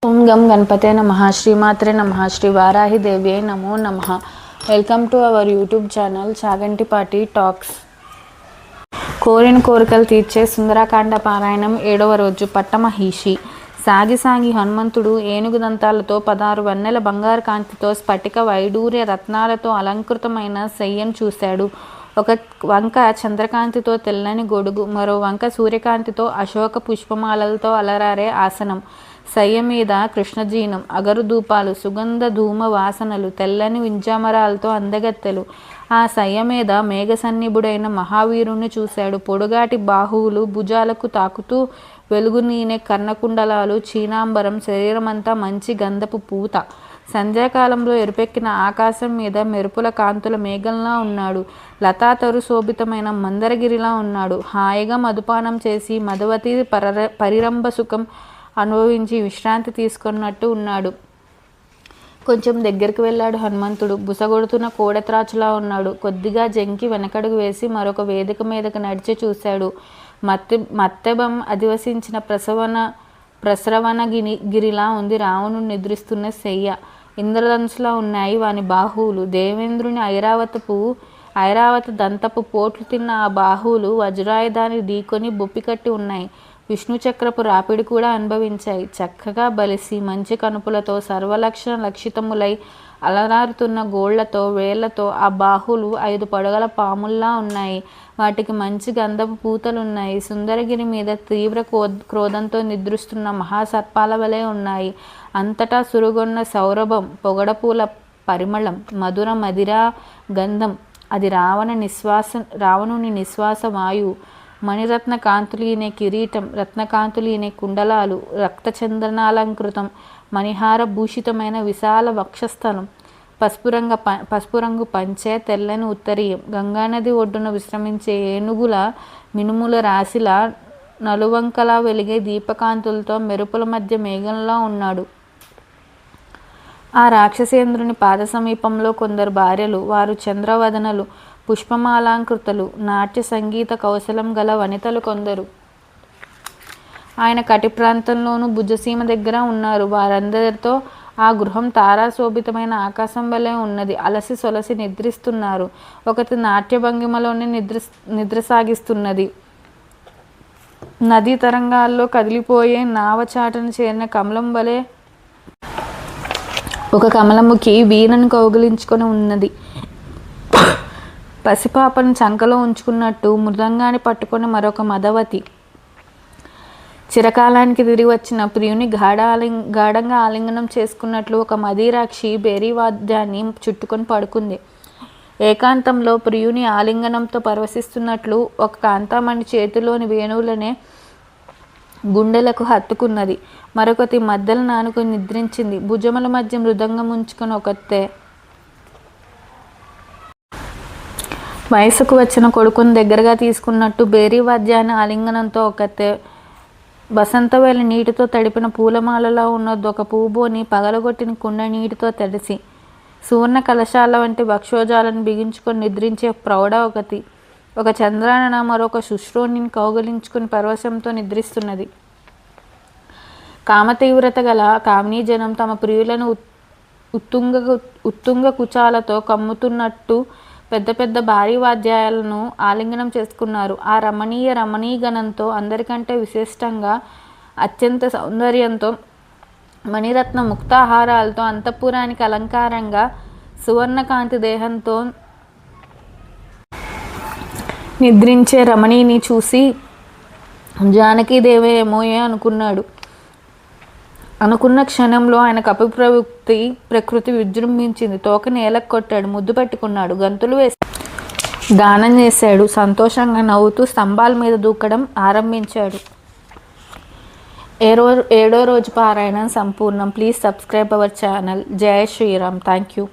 ఓం గం గణపతే నమః శ్రీమాత్రే నమః శ్రీ వారాహి దేవ్యై నమో నమః. Welcome to our YouTube channel Chagantipati talks. కోరిన కోరికలు తీర్చే సుందరకాండ పారాయణం 7వ రోజు. పట్టమహిషి. సాగి సాగి హనుమంతుడు ఏనుగు దంతాలతో 16 వన్నెల బంగారు కాంతితో స్ఫటిక వైడూర్య రత్నాలతో అలంకృతమైన శయ్యను చూశాడు. ఒక వంక చంద్రకాంతితో తెల్లని గొడుగు, మరో వంక సూర్యకాంతితో అశోక పుష్పమాలలతో అలరారే ఆసనం. శయ్య మీద కృష్ణజీనం, అగరు ధూపాలు, సుగంధ ధూమ వాసనలు, తెల్లని వింజామరాలతో అందగత్తెలు. ఆ శయ్య మీద మేఘసన్నిభుడైన మహావీరుణ్ణి చూశాడు. పొడుగాటి బాహువులు భుజాలకు తాకుతూ వెలుగునీనే కర్ణకుండలాలు, చీనాంబరం, శరీరమంతా మంచి గంధపు పూత. సంధ్యాకాలంలో ఎరుపెక్కిన ఆకాశం మీద మెరుపుల కాంతుల మేఘంలా ఉన్నాడు. లతాతరు శోభితమైన మందరగిరిలా ఉన్నాడు. హాయిగా మధుపానం చేసి మధువతి పరిరంభ సుఖం అనుభవించి విశ్రాంతి తీసుకున్నట్టు ఉన్నాడు. కొంచెం దగ్గరికి వెళ్ళాడు హనుమంతుడు. బుసగొడుతున్న కోడెత్రాచులా ఉన్నాడు. కొద్దిగా జంకి వెనకడుగు వేసి మరొక వేదిక మీదకు నడిచి చూశాడు. మత్తెబం అధివసించిన ప్రసరవణ గిరిలా ఉంది రావణుడు నిద్రిస్తున్న శయ్య. ఇంద్రధనుసులా ఉన్నాయి వాని బాహువులు. దేవేంద్రుని ఐరావత దంతపు పోట్లు తిన్న ఆ బాహువులు వజ్రాయుధాన్ని ఢీకొని బొప్పికట్టి ఉన్నాయి. విష్ణుచక్రపు రాపిడి కూడా అనుభవించాయి. చక్కగా బలిసి మంచి కనుపులతో సర్వలక్షణ లక్షితములై అలరారుతున్న గోళ్లతో వేళ్లతో ఆ బాహువులు 5 పడగల పాముల్లా ఉన్నాయి. వాటికి మంచి గంధపు పూతలున్నాయి. సుందరగిరి మీద తీవ్ర క్రోధంతో నిద్రిస్తున్న మహాసర్పాల వలె ఉన్నాయి. అంతటా సురుగొన్న సౌరభం, పొగడపూల పరిమళం, మధుర మదిరా గంధం. అది రావణుని నిశ్వాస వాయువు. మణిరత్న కాంతులీనే కిరీటం, రత్నకాంతులీనే కుండలాలు, రక్తచందనాలంకృతం, మణిహార భూషితమైన విశాల వక్షస్థలం, పసుపు రంగు పంచె, తెల్లని ఉత్తరీయం. గంగానది ఒడ్డున విశ్రమించే ఏనుగుల మినుముల రాశిలా నలువంకలా వెలిగే దీపకాంతులతో మెరుపుల మధ్య మేఘంలా ఉన్నాడు. ఆ రాక్షసేంద్రుని పాద సమీపంలో కొందరు భార్యలు. వారు చంద్రవదనలు, పుష్పమాలాంకృతలు, నాట్య సంగీత కౌశలం గల వనితలు కొందరు. ఆయన కటి ప్రాంతంలోనూ భుజసీమ దగ్గర ఉన్నారు. వారందరితో ఆ గృహం తారాశోభితమైన ఆకాశం వలె ఉన్నది. అలసి సొలసి నిద్రిస్తున్నారు. ఒకటి నాట్య భంగిమలోనే నిద్ర సాగిస్తున్నది. నదీ తరంగాల్లో కదిలిపోయే నావచాటను చేరిన కమలం వలె ఒక కమలముఖి వీణను కౌగిలించుకొని ఉన్నది. పసిపాపను చంకలో ఉంచుకున్నట్టు మృదంగాన్ని పట్టుకొని మరొక మదవతి. చిరకాలానికి తిరిగి వచ్చిన ప్రియుని గాఢంగా ఆలింగనం చేసుకున్నట్లు ఒక మదీరాక్షి బేరీవాద్యాన్ని చుట్టుకొని పడుకుంది. ఏకాంతంలో ప్రియుని ఆలింగనంతో పరవశిస్తున్నట్లు ఒక కాంతామణి చేతిలోని వేణువులనే గుండెలకు హత్తుకున్నది. మరొకటి మధ్యలో నానుకొని నిద్రించింది. భుజముల మధ్య మృదంగం ఉంచుకొని ఒకతే వయసుకు వచ్చిన కొడుకుని దగ్గరగా తీసుకున్నట్టు బేరీవాద్యాన్ని ఆలింగనంతో ఒకతే వసంతవేళ నీటితో తడిపిన పూలమాలలో ఉన్నది ఒక పూబోని పగలగొట్టిన కుండ నీటితో తడిసి సువర్ణ కలశాల వంటి వక్షోజాలను బిగించుకొని నిద్రించే ప్రౌఢ ఒకటి. ఒక చంద్రానన మరొక శుశ్రోణిని కౌగలించుకుని పరవశంతో నిద్రిస్తున్నది. కామతీవ్రత గల కామినీజనం తమ ప్రియులను ఉత్తుంగ కుచాలతో కమ్ముతున్నట్టు పెద్ద పెద్ద భారీ వాద్యాలను ఆలింగనం చేసుకున్నారు. ఆ రమణీగణంతో అందరికంటే విశిష్టంగా అత్యంత సౌందర్యంతో మణిరత్న ముక్తాహారాలతో అంతఃపురానికి అలంకారంగా సువర్ణకాంతి దేహంతో నిద్రించే రమణిని చూసి జానకీదేవి ఏమోయే అనుకున్న క్షణంలో ఆయన ప్రకృతి విజృంభించింది. తోక నేలకు కొట్టాడు. ముద్దు పెట్టుకున్నాడు. గంతులు వేసి గానం చేశాడు. సంతోషంగా నవ్వుతూ స్తంభాల మీద దూకడం ఆరంభించాడు. 7వ రోజు పారాయణం సంపూర్ణం. Please subscribe our channel. జై శ్రీరామ్. Thank you.